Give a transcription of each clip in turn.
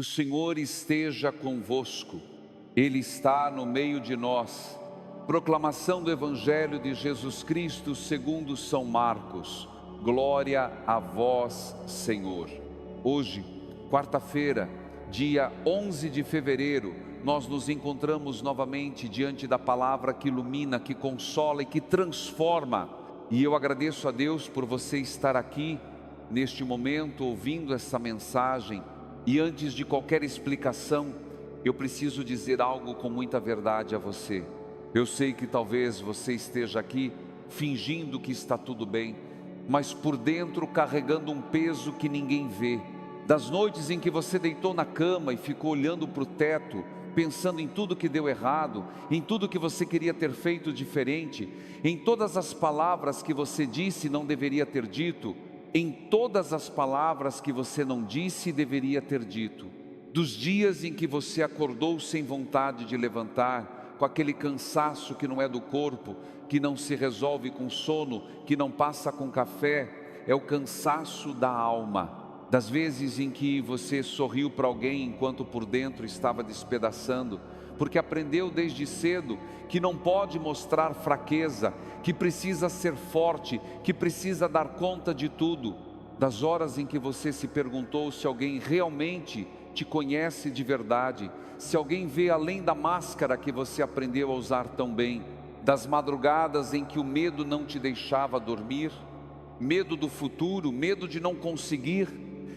O Senhor esteja convosco, Ele está no meio de nós. Proclamação do Evangelho de Jesus Cristo segundo São Marcos. Glória a vós, Senhor. Hoje, quarta-feira, dia 11 de fevereiro, nós nos encontramos novamente diante da palavra que ilumina, que consola e que transforma. E eu agradeço a Deus por você estar aqui, neste momento, ouvindo essa mensagem. E antes de qualquer explicação, eu preciso dizer algo com muita verdade a você. Eu sei que talvez você esteja aqui fingindo que está tudo bem, mas por dentro carregando um peso que ninguém vê. Das noites em que você deitou na cama e ficou olhando para o teto, pensando em tudo que deu errado, em tudo que você queria ter feito diferente, em todas as palavras que você disse e não deveria ter dito, em todas as palavras que você não disse e deveria ter dito, dos dias em que você acordou sem vontade de levantar, com aquele cansaço que não é do corpo, que não se resolve com sono, que não passa com café, é o cansaço da alma. Das vezes em que você sorriu para alguém enquanto por dentro estava despedaçando, porque aprendeu desde cedo que não pode mostrar fraqueza, que precisa ser forte, que precisa dar conta de tudo. Das horas em que você se perguntou se alguém realmente te conhece de verdade, se alguém vê além da máscara que você aprendeu a usar tão bem. Das madrugadas em que o medo não te deixava dormir, medo do futuro, medo de não conseguir,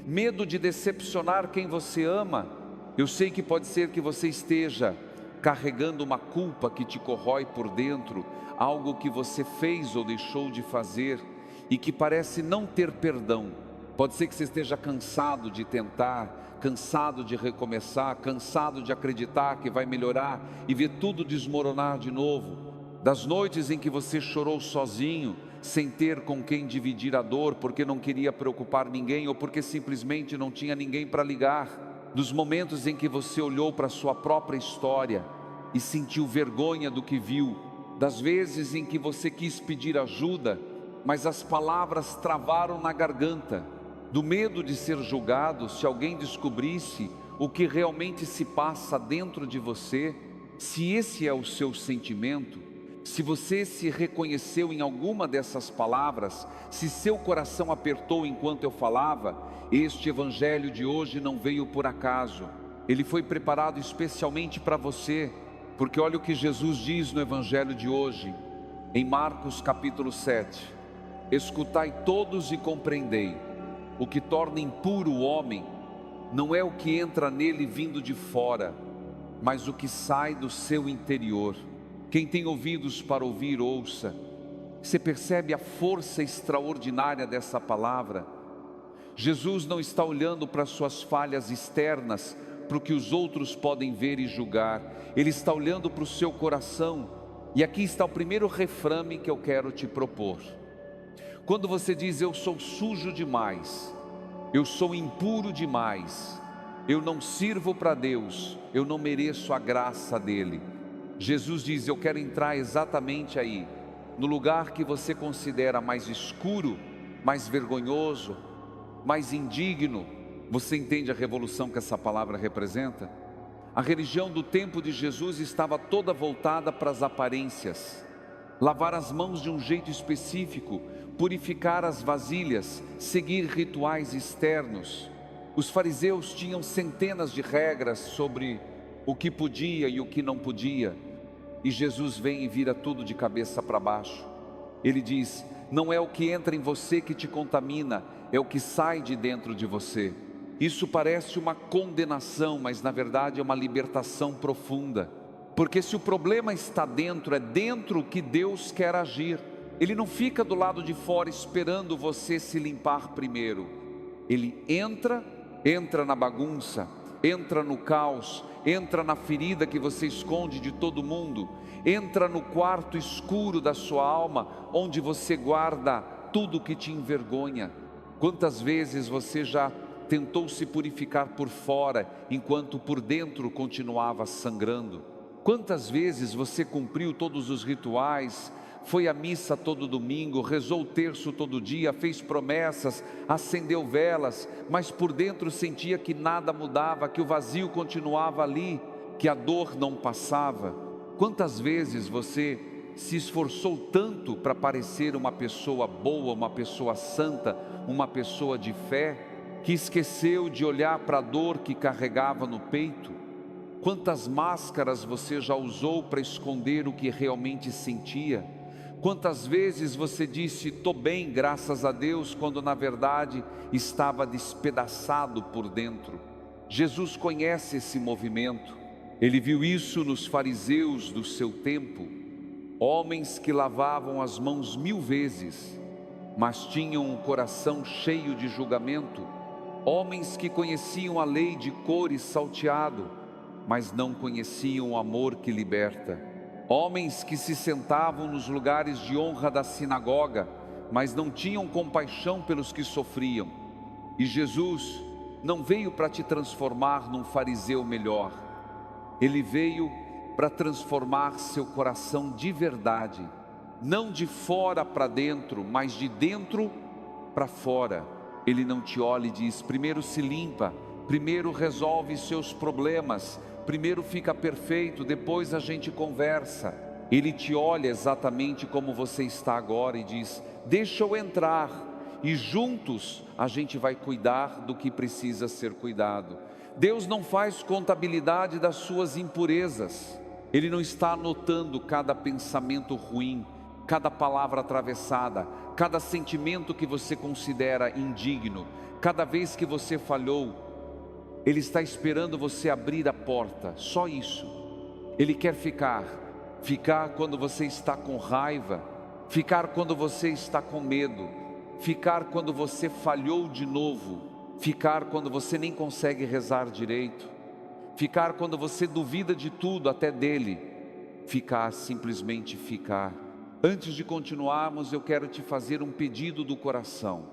medo de decepcionar quem você ama. Eu sei que pode ser que você esteja carregando uma culpa que te corrói por dentro, algo que você fez ou deixou de fazer e que parece não ter perdão. Pode ser que você esteja cansado de tentar, cansado de recomeçar, cansado de acreditar que vai melhorar e ver tudo desmoronar de novo. Das noites em que você chorou sozinho, sem ter com quem dividir a dor, porque não queria preocupar ninguém ou porque simplesmente não tinha ninguém para ligar. Dos momentos em que você olhou para a sua própria história e sentiu vergonha do que viu. Das vezes em que você quis pedir ajuda, mas as palavras travaram na garganta. Do medo de ser julgado se alguém descobrisse o que realmente se passa dentro de você. Se esse é o seu sentimento, se você se reconheceu em alguma dessas palavras, se seu coração apertou enquanto eu falava, este evangelho de hoje não veio por acaso. Ele foi preparado especialmente para você, porque olha o que Jesus diz no evangelho de hoje, em Marcos capítulo 7. Escutai todos e compreendei, o que torna impuro o homem, não é o que entra nele vindo de fora, mas o que sai do seu interior. Quem tem ouvidos para ouvir, ouça. Você percebe a força extraordinária dessa palavra? Jesus não está olhando para suas falhas externas, para o que os outros podem ver e julgar. Ele está olhando para o seu coração. E aqui está o primeiro reframe que eu quero te propor. Quando você diz, eu sou sujo demais, eu sou impuro demais, eu não sirvo para Deus, eu não mereço a graça dele. Jesus diz, eu quero entrar exatamente aí, no lugar que você considera mais escuro, mais vergonhoso, mais indigno. Você entende a revolução que essa palavra representa? A religião do tempo de Jesus estava toda voltada para as aparências. Lavar as mãos de um jeito específico, purificar as vasilhas, seguir rituais externos. Os fariseus tinham centenas de regras sobre o que podia e o que não podia. E Jesus vem e vira tudo de cabeça para baixo. Ele diz, não é o que entra em você que te contamina, é o que sai de dentro de você. Isso parece uma condenação, mas na verdade é uma libertação profunda. Porque se o problema está dentro, é dentro que Deus quer agir. Ele não fica do lado de fora esperando você se limpar primeiro. Ele entra na bagunça, entra no caos, entra na ferida que você esconde de todo mundo, entra no quarto escuro da sua alma, onde você guarda tudo que te envergonha. Quantas vezes você já tentou se purificar por fora, enquanto por dentro continuava sangrando? Quantas vezes você cumpriu todos os rituais, foi à missa todo domingo, rezou o terço todo dia, fez promessas, acendeu velas, mas por dentro sentia que nada mudava, que o vazio continuava ali, que a dor não passava. Quantas vezes você se esforçou tanto para parecer uma pessoa boa, uma pessoa santa, uma pessoa de fé, que esqueceu de olhar para a dor que carregava no peito? Quantas máscaras você já usou para esconder o que realmente sentia? Quantas vezes você disse, estou bem, graças a Deus, quando na verdade estava despedaçado por dentro? Jesus conhece esse movimento. Ele viu isso nos fariseus do seu tempo, homens que lavavam as mãos 1000 vezes, mas tinham um coração cheio de julgamento, homens que conheciam a lei de cores salteado, mas não conheciam o amor que liberta, homens que se sentavam nos lugares de honra da sinagoga, mas não tinham compaixão pelos que sofriam. E Jesus não veio para te transformar num fariseu melhor, Ele veio para transformar seu coração de verdade, não de fora para dentro, mas de dentro para fora. Ele não te olha e diz, primeiro se limpa, primeiro resolve seus problemas, primeiro fica perfeito, depois a gente conversa. Ele te olha exatamente como você está agora e diz, deixa eu entrar, e juntos a gente vai cuidar do que precisa ser cuidado. Deus não faz contabilidade das suas impurezas. Ele não está anotando cada pensamento ruim, cada palavra atravessada, cada sentimento que você considera indigno, cada vez que você falhou. Ele está esperando você abrir a porta, só isso. Ele quer ficar quando você está com raiva, ficar quando você está com medo, ficar quando você falhou de novo, ficar quando você nem consegue rezar direito, ficar quando você duvida de tudo, até dele, ficar, simplesmente ficar. Antes de continuarmos, eu quero te fazer um pedido do coração.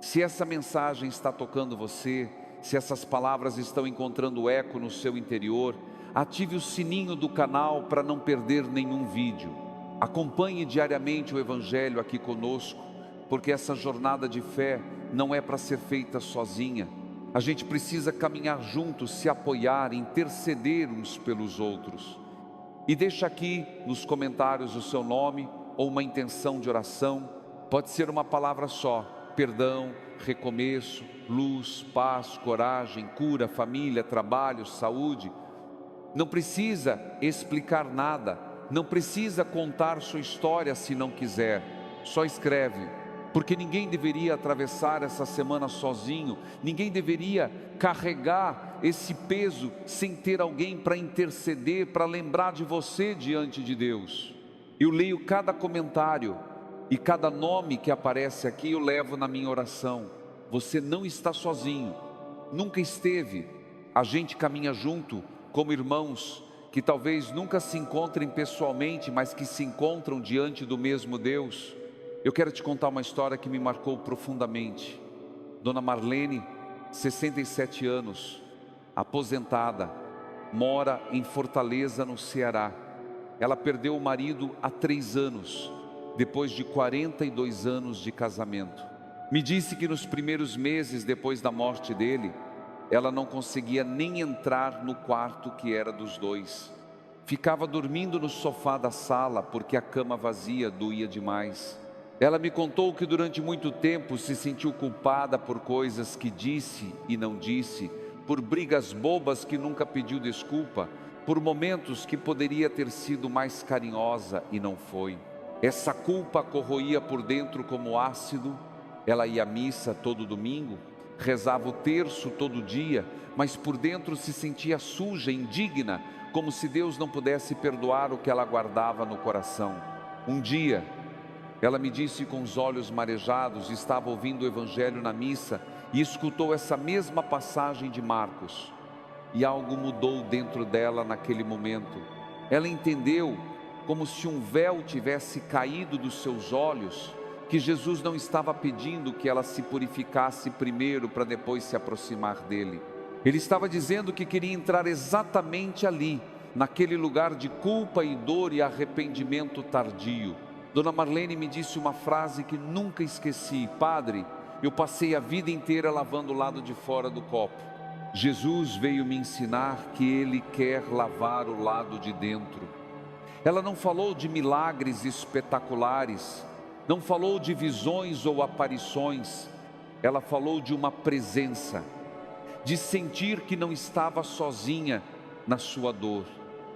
Se essa mensagem está tocando você, se essas palavras estão encontrando eco no seu interior, ative o sininho do canal para não perder nenhum vídeo. Acompanhe diariamente o Evangelho aqui conosco, porque essa jornada de fé não é para ser feita sozinha. A gente precisa caminhar juntos, se apoiar, interceder uns pelos outros. E deixa aqui nos comentários o seu nome ou uma intenção de oração. Pode ser uma palavra só: perdão, recomeço, luz, paz, coragem, cura, família, trabalho, saúde. Não precisa explicar nada, não precisa contar sua história se não quiser. Só escreve, porque ninguém deveria atravessar essa semana sozinho, ninguém deveria carregar esse peso sem ter alguém para interceder, para lembrar de você diante de Deus. Eu leio cada comentário e cada nome que aparece aqui eu levo na minha oração. Você não está sozinho, nunca esteve. A gente caminha junto como irmãos que talvez nunca se encontrem pessoalmente, mas que se encontram diante do mesmo Deus. Eu quero te contar uma história que me marcou profundamente. Dona Marlene, 67 anos, aposentada, mora em Fortaleza, no Ceará. Ela perdeu o marido há 3 anos, depois de 42 anos de casamento. Me disse que nos primeiros meses depois da morte dele, ela não conseguia nem entrar no quarto que era dos dois. Ficava dormindo no sofá da sala porque a cama vazia doía demais. Ela me contou que durante muito tempo se sentiu culpada por coisas que disse e não disse, por brigas bobas que nunca pediu desculpa, por momentos que poderia ter sido mais carinhosa e não foi. Essa culpa corroía por dentro como ácido. Ela ia à missa todo domingo, rezava o terço todo dia, mas por dentro se sentia suja, indigna, como se Deus não pudesse perdoar o que ela guardava no coração. Um dia, ela me disse com os olhos marejados, estava ouvindo o Evangelho na missa e escutou essa mesma passagem de Marcos. E algo mudou dentro dela naquele momento. Ela entendeu, como se um véu tivesse caído dos seus olhos, que Jesus não estava pedindo que ela se purificasse primeiro para depois se aproximar dele. Ele estava dizendo que queria entrar exatamente ali, naquele lugar de culpa e dor e arrependimento tardio. Dona Marlene me disse uma frase que nunca esqueci: padre, eu passei a vida inteira lavando o lado de fora do copo. Jesus veio me ensinar que Ele quer lavar o lado de dentro. Ela não falou de milagres espetaculares, não falou de visões ou aparições, ela falou de uma presença, de sentir que não estava sozinha na sua dor,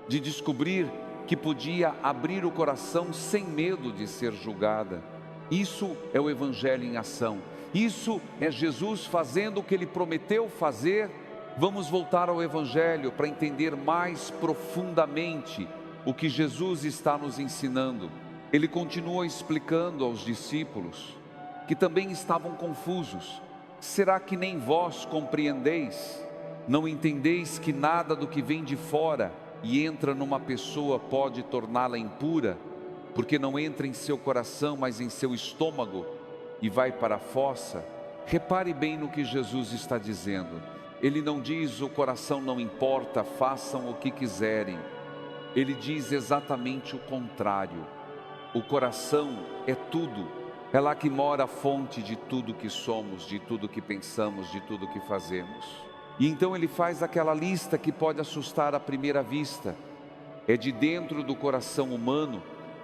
de descobrir que podia abrir o coração sem medo de ser julgada. Isso é o Evangelho em ação, isso é Jesus fazendo o que Ele prometeu fazer. Vamos voltar ao Evangelho para entender mais profundamente o que Jesus está nos ensinando. Ele continua explicando aos discípulos, que também estavam confusos: será que nem vós compreendeis? Não entendeis que nada do que vem de fora e entra numa pessoa pode torná-la impura, porque não entra em seu coração, mas em seu estômago e vai para a fossa? Repare bem no que Jesus está dizendo. Ele não diz: o coração não importa, façam o que quiserem. Ele diz exatamente o contrário. O coração é tudo, é lá que mora a fonte de tudo que somos, de tudo que pensamos, de tudo que fazemos. E então ele faz aquela lista que pode assustar à primeira vista. É de dentro do coração humano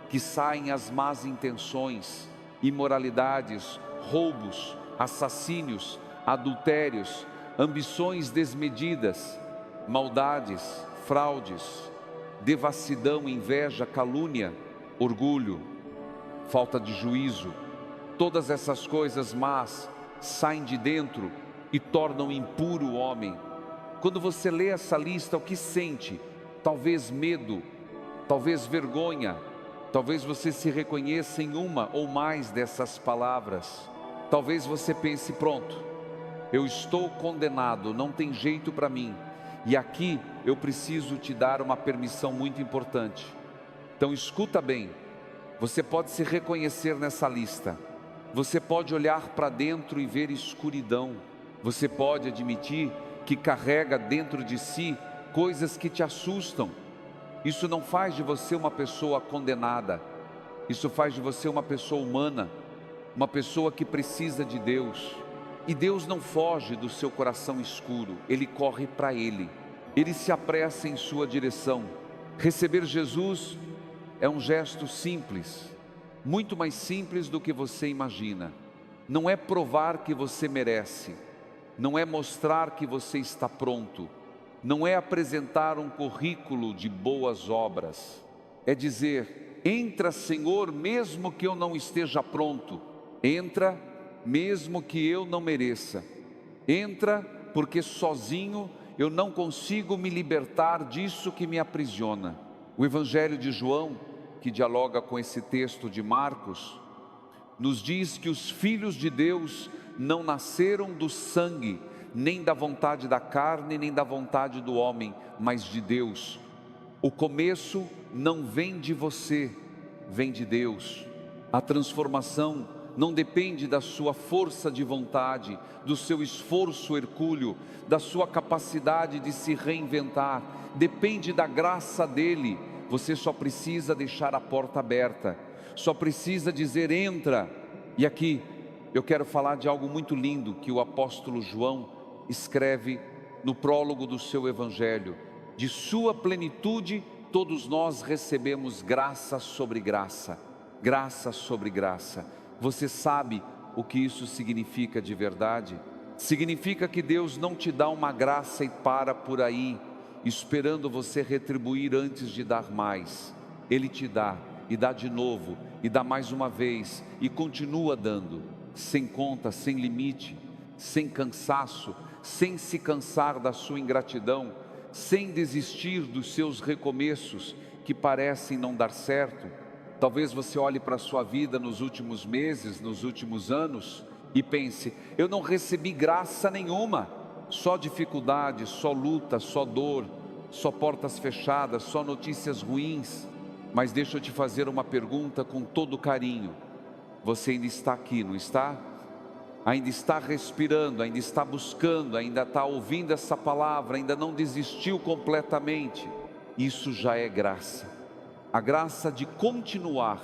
que saem as más intenções, imoralidades, roubos, assassínios, adultérios, ambições desmedidas, maldades, fraudes, devassidão, inveja, calúnia, orgulho, falta de juízo. Todas essas coisas más saem de dentro e tornam impuro o homem. Quando você lê essa lista, o que sente? Talvez medo, talvez vergonha, talvez você se reconheça em uma ou mais dessas palavras. Talvez você pense: pronto, eu estou condenado, não tem jeito para mim. E aqui eu preciso te dar uma permissão muito importante. Então escuta bem, você pode se reconhecer nessa lista. Você pode olhar para dentro e ver escuridão. Você pode admitir que carrega dentro de si coisas que te assustam. Isso não faz de você uma pessoa condenada. Isso faz de você uma pessoa humana, uma pessoa que precisa de Deus. E Deus não foge do seu coração escuro, Ele corre para Ele. Ele se apressa em sua direção. Receber Jesus é um gesto simples, muito mais simples do que você imagina. Não é provar que você merece, não é mostrar que você está pronto, não é apresentar um currículo de boas obras. É dizer: entra, Senhor, mesmo que eu não esteja pronto. Entra, mesmo que eu não mereça. Entra, porque sozinho eu não consigo me libertar disso que me aprisiona. O Evangelho de João, que dialoga com esse texto de Marcos, nos diz que os filhos de Deus não nasceram do sangue, nem da vontade da carne, nem da vontade do homem, mas de Deus. O começo não vem de você, vem de Deus. A transformação não depende da sua força de vontade, do seu esforço hercúleo, da sua capacidade de se reinventar. Depende da graça dele. Você só precisa deixar a porta aberta, só precisa dizer: entra. E aqui eu quero falar de algo muito lindo que o apóstolo João escreve no prólogo do seu Evangelho. De sua plenitude todos nós recebemos graça sobre graça, graça sobre graça. Você sabe o que isso significa de verdade? Significa que Deus não te dá uma graça e para por aí, esperando você retribuir antes de dar mais. Ele te dá, e dá de novo, e dá mais uma vez, e continua dando, sem conta, sem limite, sem cansaço, sem se cansar da sua ingratidão, sem desistir dos seus recomeços que parecem não dar certo. Talvez você olhe para a sua vida nos últimos meses, nos últimos anos, e pense: eu não recebi graça nenhuma, só dificuldade, só luta, só dor, só portas fechadas, só notícias ruins. Mas deixa eu te fazer uma pergunta com todo carinho: você ainda está aqui, não está? Ainda está respirando, ainda está buscando, ainda está ouvindo essa palavra, ainda não desistiu completamente. Isso já é graça. A graça de continuar,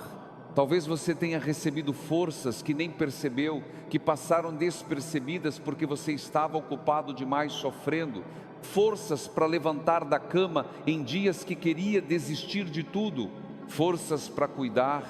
Talvez você tenha recebido forças que nem percebeu, que passaram despercebidas porque você estava ocupado demais sofrendo. Forças para levantar da cama em dias que queria desistir de tudo. Forças para cuidar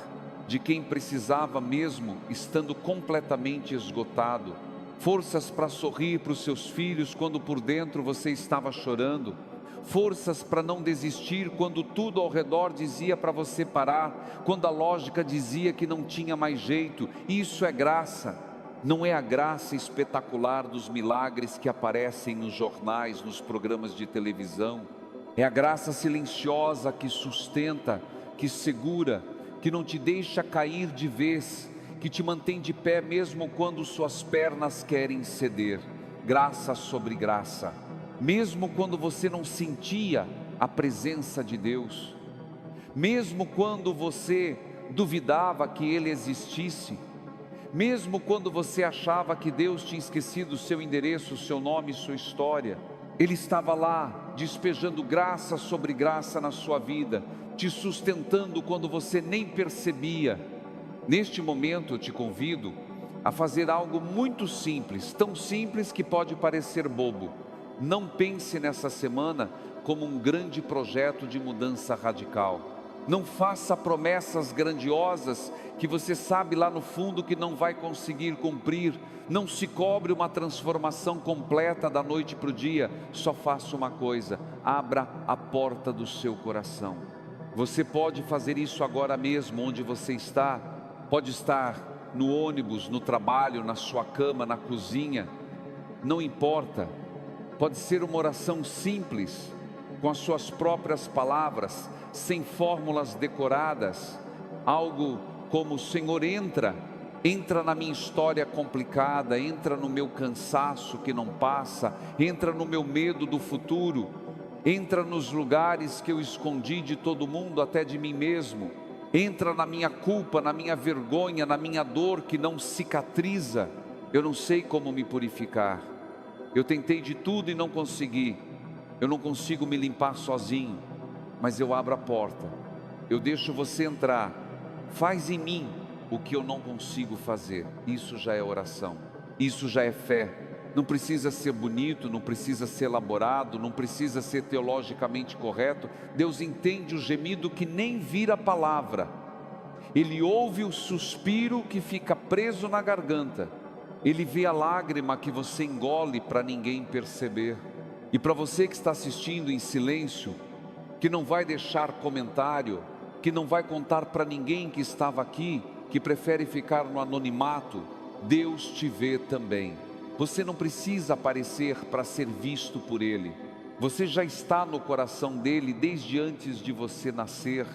de quem precisava mesmo, estando completamente esgotado. Forças para sorrir para os seus filhos quando por dentro você estava chorando. Forças para não desistir quando tudo ao redor dizia para você parar, quando a lógica dizia que não tinha mais jeito. Isso é graça. Não é a graça espetacular dos milagres que aparecem nos jornais, nos programas de televisão. É a graça silenciosa que sustenta, que segura, que não te deixa cair de vez, que te mantém de pé mesmo quando suas pernas querem ceder. Graça sobre graça. Mesmo quando você não sentia a presença de Deus, mesmo quando você duvidava que Ele existisse, mesmo quando você achava que Deus tinha esquecido o seu endereço, o seu nome e sua história, Ele estava lá, despejando graça sobre graça na sua vida, te sustentando quando você nem percebia. Neste momento eu te convido a fazer algo muito simples, tão simples que pode parecer bobo. Não pense nessa semana como um grande projeto de mudança radical. Não faça promessas grandiosas que você sabe lá no fundo que não vai conseguir cumprir. Não se cobre uma transformação completa da noite para o dia. Só faça uma coisa: abra a porta do seu coração. Você pode fazer isso agora mesmo, onde você está. Pode estar no ônibus, no trabalho, na sua cama, na cozinha. Não importa. Pode ser uma oração simples, com as suas próprias palavras, sem fórmulas decoradas. Algo como: Senhor, entra na minha história complicada, entra no meu cansaço que não passa, entra no meu medo do futuro, entra nos lugares que eu escondi de todo mundo, até de mim mesmo. Entra na minha culpa, na minha vergonha, na minha dor que não cicatriza. Eu não sei como me purificar. Eu tentei de tudo e não consegui. Eu não consigo me limpar sozinho. Mas eu abro a porta. Eu deixo você entrar. Faz em mim o que eu não consigo fazer. Isso já é oração. Isso já é fé. Não precisa ser bonito, não precisa ser elaborado, não precisa ser teologicamente correto. Deus entende o gemido que nem vira palavra. Ele ouve o suspiro que fica preso na garganta. Ele vê a lágrima que você engole para ninguém perceber. E para você que está assistindo em silêncio, que não vai deixar comentário, que não vai contar para ninguém que estava aqui, que prefere ficar no anonimato, Deus te vê também. Você não precisa aparecer para ser visto por Ele. Você já está no coração dEle desde antes de você nascer.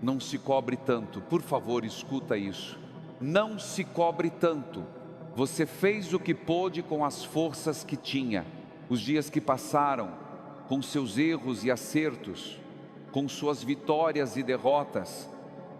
Não se cobre tanto. Por favor, escuta isso. Não se cobre tanto. Você fez o que pôde com as forças que tinha. Os dias que passaram, com seus erros e acertos, com suas vitórias e derrotas,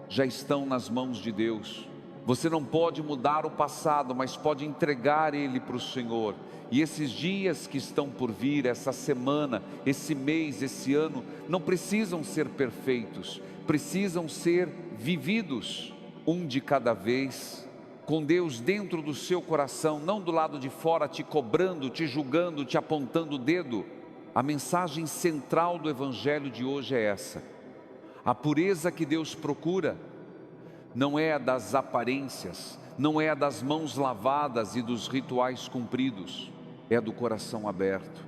já estão nas mãos de Deus. Você não pode mudar o passado, mas pode entregar ele para o Senhor. E esses dias que estão por vir, essa semana, esse mês, esse ano, não precisam ser perfeitos, precisam ser vividos, um de cada vez, com Deus dentro do seu coração, não do lado de fora te cobrando, te julgando, te apontando o dedo. A mensagem central do Evangelho de hoje é essa: a pureza que Deus procura não é a das aparências, não é a das mãos lavadas e dos rituais cumpridos, é a do coração aberto.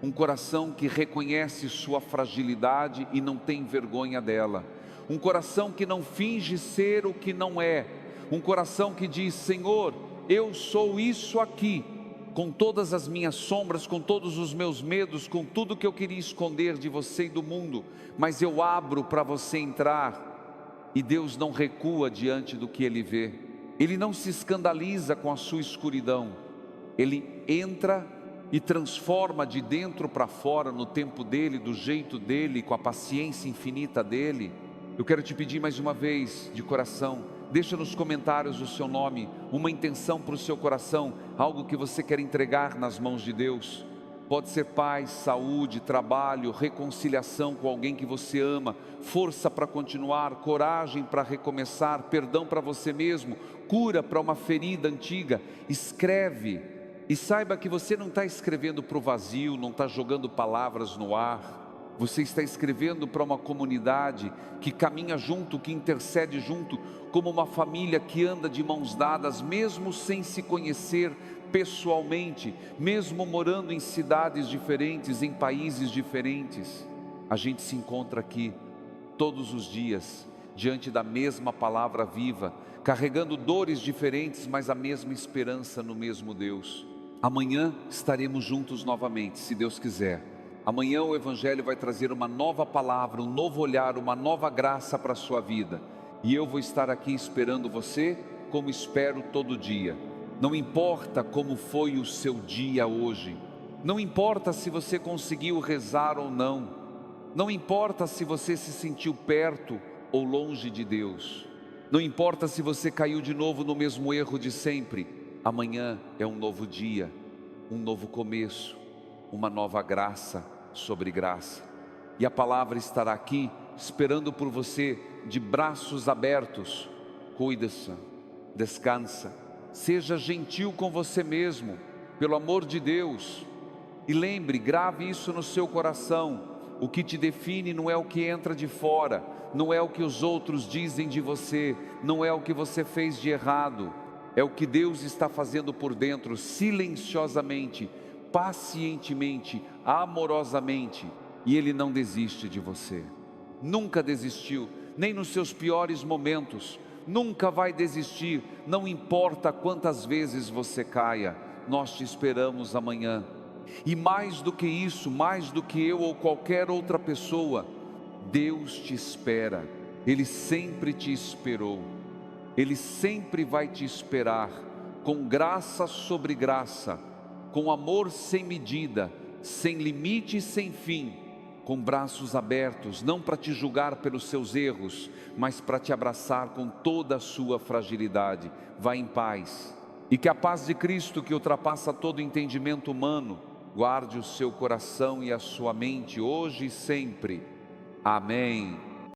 Um coração que reconhece sua fragilidade e não tem vergonha dela. Um coração que não finge ser o que não é. Um coração que diz: Senhor, eu sou isso aqui, com todas as minhas sombras, com todos os meus medos, com tudo que eu queria esconder de você e do mundo, mas eu abro para você entrar. E Deus não recua diante do que Ele vê. Ele não se escandaliza com a sua escuridão. Ele entra e transforma de dentro para fora, no tempo dEle, do jeito dEle, com a paciência infinita dEle. Eu quero te pedir mais uma vez, de coração, deixa nos comentários o seu nome, uma intenção para o seu coração, algo que você quer entregar nas mãos de Deus. Pode ser paz, saúde, trabalho, reconciliação com alguém que você ama, força para continuar, coragem para recomeçar, perdão para você mesmo, cura para uma ferida antiga. Escreve e saiba que você não está escrevendo para o vazio, não está jogando palavras no ar. Você está escrevendo para uma comunidade que caminha junto, que intercede junto, como uma família que anda de mãos dadas, mesmo sem se conhecer pessoalmente, mesmo morando em cidades diferentes, em países diferentes. A gente se encontra aqui todos os dias, diante da mesma palavra viva, carregando dores diferentes, mas a mesma esperança no mesmo Deus. Amanhã estaremos juntos novamente, se Deus quiser. Amanhã o Evangelho vai trazer uma nova palavra, um novo olhar, uma nova graça para a sua vida. E eu vou estar aqui esperando você, como espero todo dia. Não importa como foi o seu dia hoje. Não importa se você conseguiu rezar ou não. Não importa se você se sentiu perto ou longe de Deus. Não importa se você caiu de novo no mesmo erro de sempre. Amanhã é um novo dia, um novo começo, uma nova graça sobre graça. E a palavra estará aqui, esperando por você, de braços abertos. Cuida-se, descansa, seja gentil com você mesmo, pelo amor de Deus. E lembre, grave isso no seu coração: o que te define não é o que entra de fora, não é o que os outros dizem de você, não é o que você fez de errado, é o que Deus está fazendo por dentro, silenciosamente, pacientemente, amorosamente. E Ele não desiste de você, nunca desistiu, nem nos seus piores momentos, nunca vai desistir. Não importa quantas vezes você caia, nós te esperamos amanhã. E mais do que isso, mais do que eu ou qualquer outra pessoa, Deus te espera. Ele sempre te esperou, Ele sempre vai te esperar, com graça sobre graça, com amor sem medida, sem limite e sem fim, com braços abertos, não para te julgar pelos seus erros, mas para te abraçar com toda a sua fragilidade. Vá em paz, e que a paz de Cristo, que ultrapassa todo entendimento humano, guarde o seu coração e a sua mente hoje e sempre. Amém.